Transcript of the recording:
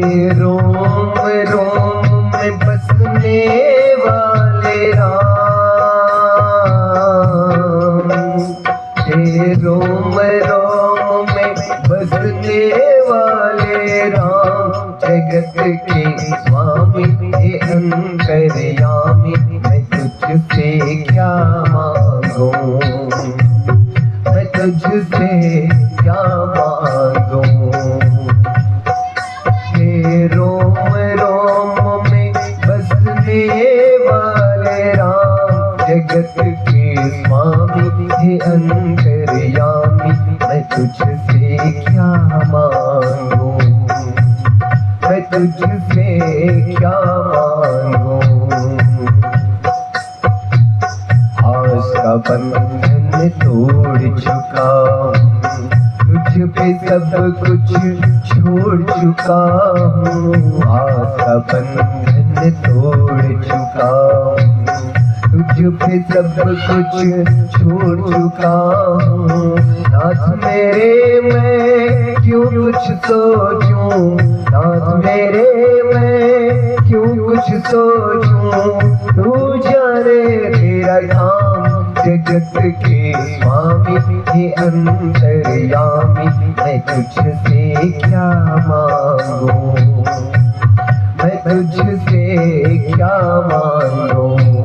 रोम रोम में बसने वाले राम, हे रोम रोम में बसने वाले राम, जगत के स्वामी हे अंतर्यामी, मैं तुझसे क्या मांगूं, मैं तुझसे क्या मांगूं। हे रोम रोम में बसने वाले राम, जगत के स्वामी हे अंतर्यामी, मैं तुझसे क्या मांगूं, मैं तुझसे क्या मांगूं। आस का बंधन तोड़ चुका, तुझ पे सब कुछ छोड़ चुका हूँ। आस का बंधन तोड़ चुका, तुझ पे सब कुछ छोड़ चुका हूँ। नाथ मेरे मैं क्यों कुछ सोचूं, नाथ मेरे मैं क्यों कुछ सोचूं। तू जाने तेरा धाम, जगत के स्वामी हे अंतर्यामी, मैं तुझसे क्या मांगूं, मैं तुझसे क्या मांगूं।